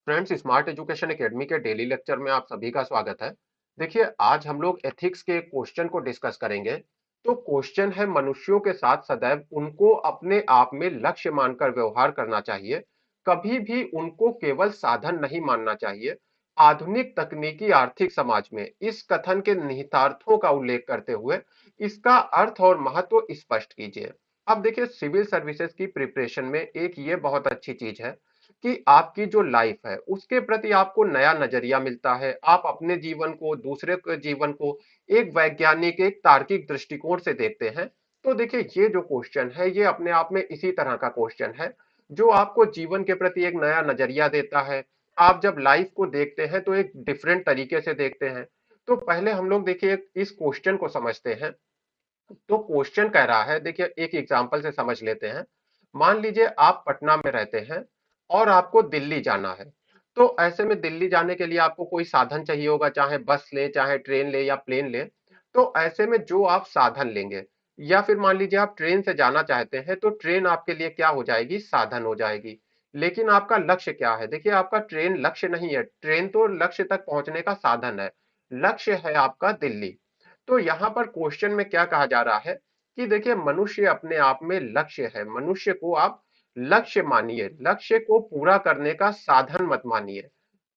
Friends, smart education academy के daily lecture में आप सभी का स्वागत है। देखिए, आज हम लोग एथिक्स के क्वेश्चन को डिस्कस करेंगे। तो क्वेश्चन है, मनुष्यों के साथ सदैव उनको अपने आप में लक्ष्य मानकर व्यवहार करना चाहिए। कभी भी उनको केवल साधन नहीं मानना चाहिए। आधुनिक तकनीकी आर्थिक समाज में इस कथन के निहितार्थों का उल्लेख करते हुए इसका अर्थ और महत्व स्पष्ट कीजिए। अब देखिए, सिविल सर्विसेज की प्रिपरेशन में एक ये बहुत अच्छी चीज है कि आपकी जो लाइफ है उसके प्रति आपको नया नजरिया मिलता है। आप अपने जीवन को, दूसरे के जीवन को एक वैज्ञानिक, एक तार्किक दृष्टिकोण से देखते हैं। तो देखिए, ये जो क्वेश्चन है ये अपने आप में इसी तरह का क्वेश्चन है जो आपको जीवन के प्रति एक नया नजरिया देता है। आप जब लाइफ को देखते हैं तो एक डिफरेंट तरीके से देखते हैं। तो पहले हम लोग देखिए इस क्वेश्चन को समझते हैं। तो क्वेश्चन कह रहा है, देखिए एक एग्जांपल से समझ लेते हैं। मान लीजिए आप पटना में रहते हैं और आपको दिल्ली जाना है। तो ऐसे में दिल्ली जाने के लिए आपको कोई साधन चाहिए होगा, चाहे बस ले, चाहे ट्रेन ले या प्लेन ले। तो ऐसे में जो आप साधन लेंगे, या फिर मान लीजिए आप ट्रेन से जाना चाहते हैं तो ट्रेन आपके लिए क्या हो जाएगी, साधन हो जाएगी। लेकिन आपका लक्ष्य क्या है? देखिए, आपका ट्रेन लक्ष्य नहीं है, ट्रेन तो लक्ष्य तक पहुंचने का साधन है। लक्ष्य है आपका दिल्ली। तो यहाँ पर क्वेश्चन में क्या कहा जा रहा है कि देखिए, मनुष्य अपने आप में लक्ष्य है। मनुष्य को आप लक्ष्य मानिए, लक्ष्य को पूरा करने का साधन मत मानिए।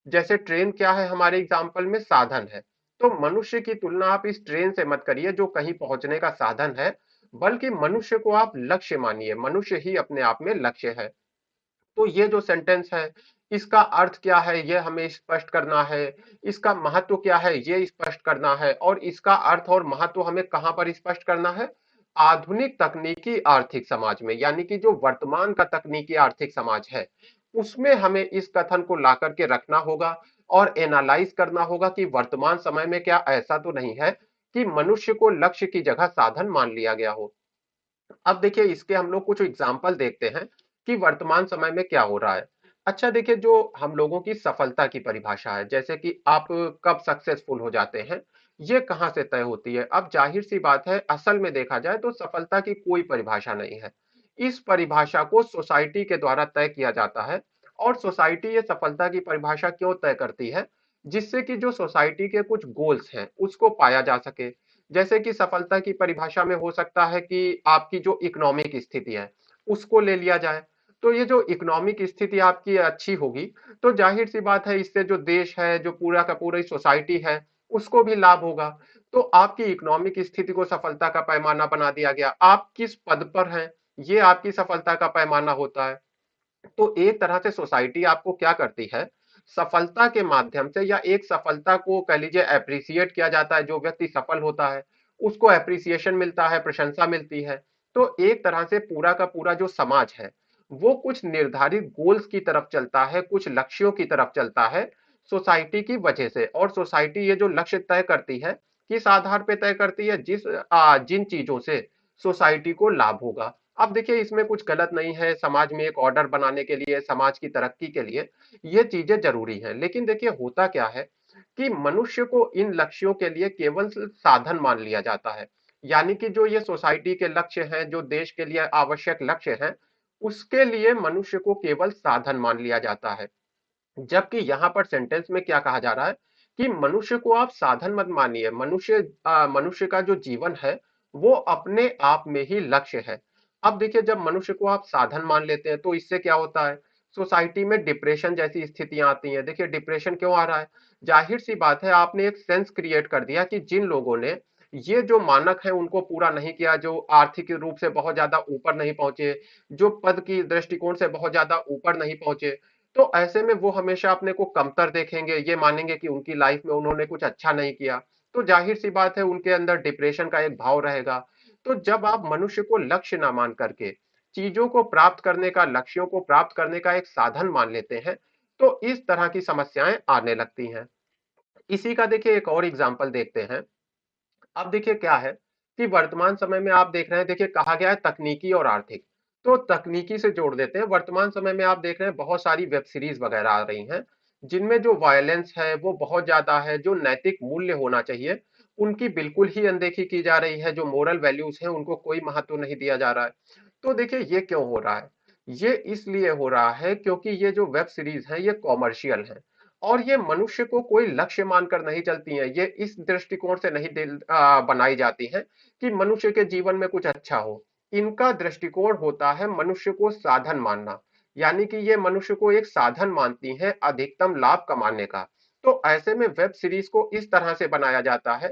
जैसे ट्रेन क्या है हमारे एग्जाम्पल में, साधन है। तो मनुष्य की तुलना आप इस ट्रेन से मत करिए जो कहीं पहुंचने का साधन है, बल्कि मनुष्य को आप लक्ष्य मानिए। मनुष्य ही अपने आप में लक्ष्य है। तो ये जो सेंटेंस है, इसका अर्थ क्या है ये हमें स्पष्ट करना है। इसका महत्व क्या है ये स्पष्ट करना है, और इसका अर्थ और महत्व हमें कहां पर स्पष्ट करना है? आधुनिक तकनीकी आर्थिक समाज में, यानी कि जो वर्तमान का तकनीकी आर्थिक समाज है उसमें हमें इस कथन को ला करके रखना होगा और एनालाइज करना होगा कि वर्तमान समय में क्या ऐसा तो नहीं है कि मनुष्य को लक्ष्य की जगह साधन मान लिया गया हो। अब देखिए, इसके हम लोग कुछ एग्जाम्पल देखते हैं कि वर्तमान समय में क्या हो रहा है। अच्छा देखिए, जो हम लोगों की सफलता की परिभाषा है, जैसे कि आप कब सक्सेसफुल हो जाते हैं, ये कहाँ से तय होती है? अब जाहिर सी बात है, असल में देखा जाए तो सफलता की कोई परिभाषा नहीं है। इस परिभाषा को सोसाइटी के द्वारा तय किया जाता है। और सोसाइटी ये सफलता की परिभाषा क्यों तय करती है? जिससे कि जो सोसाइटी के कुछ गोल्स हैं उसको पाया जा सके। जैसे कि सफलता की परिभाषा में हो सकता है कि आपकी जो इकोनॉमिक स्थिति है उसको ले लिया जाए। तो ये जो इकोनॉमिक स्थिति आपकी अच्छी होगी तो जाहिर सी बात है, इससे जो देश है, जो पूरा का पूरा सोसाइटी है, उसको भी लाभ होगा। तो आपकी इकोनॉमिक स्थिति को सफलता का पैमाना बना दिया गया। आप किस पद पर हैं, ये आपकी सफलता का पैमाना होता है। तो एक तरह से सोसाइटी आपको क्या करती है, सफलता के माध्यम से, या एक सफलता को कह लीजिए एप्रिसिएट किया जाता है। जो व्यक्ति सफल होता है उसको एप्रिसिएशन मिलता है, प्रशंसा मिलती है। तो एक तरह से पूरा का पूरा जो समाज है वो कुछ निर्धारित गोल्स की तरफ चलता है, कुछ लक्ष्यों की तरफ चलता है सोसाइटी की वजह से। और सोसाइटी ये जो लक्ष्य तय करती है, किस आधार पे तय करती है? जिन चीजों से सोसाइटी को लाभ होगा। अब देखिए, इसमें कुछ गलत नहीं है। समाज में एक ऑर्डर बनाने के लिए, समाज की तरक्की के लिए ये चीजें जरूरी हैं। लेकिन देखिए, होता क्या है कि मनुष्य को इन लक्ष्यों के लिए केवल साधन मान लिया जाता है। यानी कि जो ये सोसाइटी के लक्ष्य हैं, जो देश के लिए आवश्यक लक्ष्य हैं, उसके लिए मनुष्य को केवल साधन मान लिया जाता है। जबकि यहाँ पर सेंटेंस में क्या कहा जा रहा है कि मनुष्य को आप साधन मत मानिए। मनुष्य का जो जीवन है वो अपने आप में ही लक्ष्य है। अब देखिए, जब मनुष्य को आप साधन मान लेते हैं तो इससे क्या होता है, सोसाइटी में डिप्रेशन जैसी स्थितियां आती हैं। देखिए, डिप्रेशन क्यों आ रहा है? जाहिर सी बात है, आपने एक सेंस क्रिएट कर दिया कि जिन लोगों ने ये जो मानक है उनको पूरा नहीं किया, जो आर्थिक रूप से बहुत ज्यादा ऊपर नहीं पहुंचे, जो पद की दृष्टिकोण से बहुत ज्यादा ऊपर नहीं पहुंचे, तो ऐसे में वो हमेशा अपने को कमतर देखेंगे। ये मानेंगे कि उनकी लाइफ में उन्होंने कुछ अच्छा नहीं किया। तो जाहिर सी बात है, उनके अंदर डिप्रेशन का एक भाव रहेगा। तो जब आप मनुष्य को लक्ष्य ना मान करके चीजों को प्राप्त करने का, लक्ष्यों को प्राप्त करने का एक साधन मान लेते हैं, तो इस तरह की समस्याएं आने लगती हैं। इसी का देखिए एक और एग्जाम्पल देखते हैं। अब देखिए क्या है कि वर्तमान समय में आप देख रहे हैं, देखिए कहा गया है तकनीकी और आर्थिक। तो तकनीकी से जोड़ देते हैं। वर्तमान समय में आप देख रहे हैं बहुत सारी वेब सीरीज वगैरह आ रही हैं जिनमें जो वायलेंस है वो बहुत ज्यादा है। जो नैतिक मूल्य होना चाहिए उनकी बिल्कुल ही अनदेखी की जा रही है। जो मोरल वैल्यूज हैं उनको कोई महत्व नहीं दिया जा रहा है। तो देखिए, ये क्यों हो रहा है? ये इसलिए हो रहा है क्योंकि ये जो वेब सीरीज है ये कॉमर्शियल है और ये मनुष्य को कोई लक्ष्य मानकर नहीं चलती हैं। ये इस दृष्टिकोण से नहीं बनाई जाती हैं कि मनुष्य के जीवन में कुछ अच्छा हो। इनका दृष्टिकोण होता है मनुष्य को साधन मानना, यानी कि ये मनुष्य को एक साधन मानती हैं अधिकतम लाभ कमाने का। तो ऐसे में वेब सीरीज को इस तरह से बनाया जाता है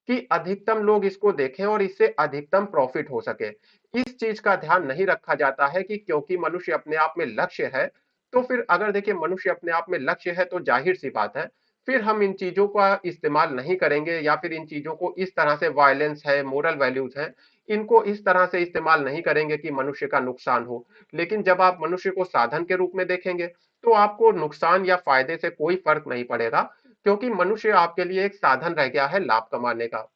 कि अधिकतम लोग इसको देखें और इससे अधिकतम प्रॉफिट हो सके। इस चीज का ध्यान नहीं रखा जाता है कि क्योंकि मनुष्य अपने आप में लक्ष्य है, तो फिर अगर देखिए मनुष्य अपने आप में लक्ष्य है तो जाहिर सी बात है फिर हम इन चीजों का इस्तेमाल नहीं करेंगे या फिर इन चीजों को इस तरह से वायलेंस है, मोरल वैल्यूज है, इनको इस तरह से इस्तेमाल नहीं करेंगे कि मनुष्य का नुकसान हो। लेकिन जब आप मनुष्य को साधन के रूप में देखेंगे तो आपको नुकसान या फायदे से कोई फर्क नहीं पड़ेगा, क्योंकि मनुष्य आपके लिए एक साधन रह गया है लाभ कमाने का।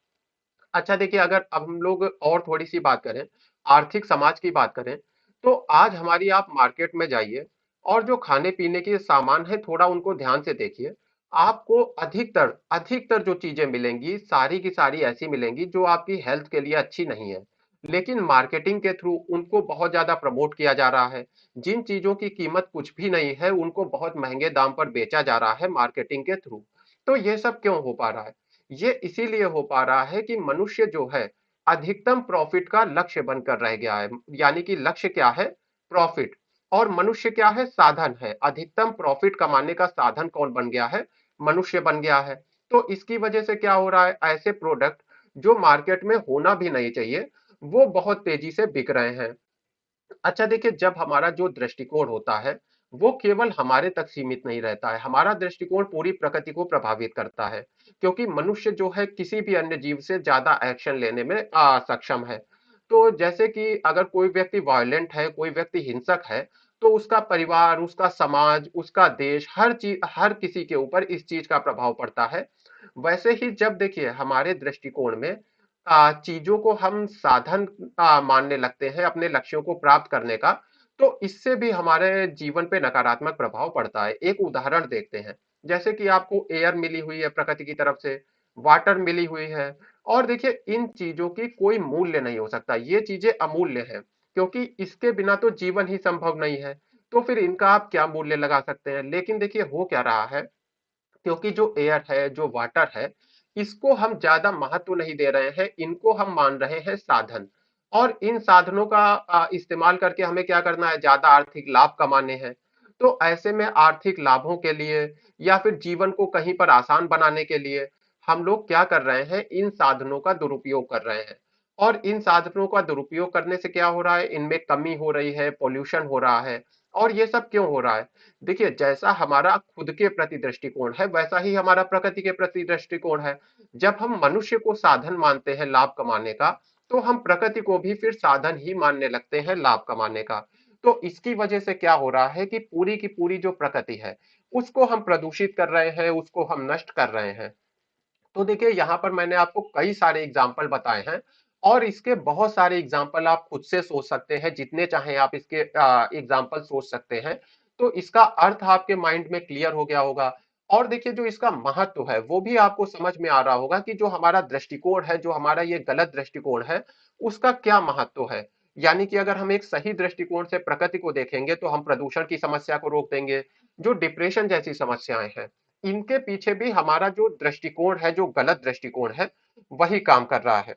अच्छा देखिए, अगर अब हम लोग और थोड़ी-सी बात करें, आर्थिक समाज की बात करें, तो आज हमारी आप मार्केट में जाइए और जो खाने-पीने के सामान हैं, थोड़ा उनको ध्यान से देखिए। आपको अधिकतर अधिकतर जो चीज़ें मिलेंगी, सारी की सारी ऐसी मिलेंगी जो आपकी हेल्थ के लिए अच्छी नहीं है। लेकिन मार्केटिंग के थ्रू उनको बहुत ज़्यादा प्रमोट किया जा रहा है। जिन चीज़ों की कीमत कुछ भी नहीं है, उनको बहुत महँगे दाम पर बेचा जा रहा है मार्केटिंग के थ्रू। तो ये सब क्यों हो पा रहा है? ये इसीलिए हो पा रहा है कि मनुष्य जो है अधिकतम प्रॉफिट का लक्ष्य बनकर रह गया है। यानी कि लक्ष्य क्या है? प्रॉफिट। और मनुष्य क्या है? साधन है। अधिकतम प्रॉफिट कमाने का साधन कौन बन गया है? मनुष्य बन गया है। तो इसकी वजह से क्या हो रहा है? ऐसे प्रोडक्ट जो मार्केट में होना भी नहीं चाहिए, वो बहुत तेजी से बिक रहे हैं। अच्छा देखिए, जब हमारा जो दृष्टिकोण होता है वो केवल हमारे तक सीमित नहीं रहता है, हमारा दृष्टिकोण पूरी प्रकृति को प्रभावित करता है, क्योंकि मनुष्य जो है किसी भी अन्य जीव से ज्यादा एक्शन लेने में सक्षम है। तो जैसे कि अगर कोई व्यक्ति वायलेंट है, कोई व्यक्ति हिंसक है, तो उसका परिवार, उसका समाज, उसका देश, हर चीज, हर किसी के ऊपर इस चीज का प्रभाव पड़ता है। वैसे ही जब देखिए हमारे दृष्टिकोण में चीजों को हम साधन मानने लगते हैं अपने लक्ष्यों को प्राप्त करने का, तो इससे भी हमारे जीवन पे नकारात्मक प्रभाव पड़ता है। एक उदाहरण देखते हैं, जैसे कि आपको एयर मिली हुई है प्रकृति की तरफ से, वाटर मिली हुई है, और देखिए इन चीजों की कोई मूल्य नहीं हो सकता, ये चीजें अमूल्य हैं, क्योंकि इसके बिना तो जीवन ही संभव नहीं है। तो फिर इनका आप क्या मूल्य लगा सकते हैं? लेकिन देखिए हो क्या रहा है, क्योंकि जो एयर है, जो वाटर है, इसको हम ज़्यादा महत्व नहीं दे रहे हैं, इनको हम मान रहे हैं साधन। और इन साधनों का इस्तेमाल करके हमें क्या करना है? ज़्यादा आर्थिक लाभ कमाने हैं। तो ऐसे में आर्थिक लाभों के लिए या फिर जीवन को कहीं पर आसान बनाने के लिए हम लोग क्या कर रहे हैं? इन साधनों का दुरुपयोग कर रहे हैं। और इन साधनों का दुरुपयोग करने से क्या हो रहा है? इनमें कमी हो रही है, पॉल्यूशन हो रहा है। और ये सब क्यों हो रहा है? देखिए, जैसा हमारा खुद के प्रति दृष्टिकोण है वैसा ही हमारा प्रकृति के प्रति दृष्टिकोण है। जब हम मनुष्य को साधन मानते हैं लाभ कमाने का, तो हम प्रकृति को भी फिर साधन ही मानने लगते हैं लाभ कमाने का। तो इसकी वजह से क्या हो रहा है कि पूरी की पूरी जो प्रकृति है उसको हम प्रदूषित कर रहे हैं, उसको हम नष्ट कर रहे हैं। तो देखिए यहाँ पर मैंने आपको कई सारे एग्जाम्पल बताए हैं, और इसके बहुत सारे एग्जाम्पल आप खुद से सोच सकते हैं, जितने चाहें आप इसके एग्जाम्पल सोच सकते हैं। तो इसका अर्थ आपके माइंड में क्लियर हो गया होगा। और देखिए जो इसका महत्व है वो भी आपको समझ में आ रहा होगा कि जो हमारा दृष्टिकोण है, जो हमारा ये गलत दृष्टिकोण है, उसका क्या महत्व है। यानी कि अगर हम एक सही दृष्टिकोण से प्रकृति को देखेंगे तो हम प्रदूषण की समस्या को रोक देंगे। जो डिप्रेशन जैसी समस्याएं हैं, इनके पीछे भी हमारा जो दृष्टिकोण है, जो गलत दृष्टिकोण है, वही काम कर रहा है।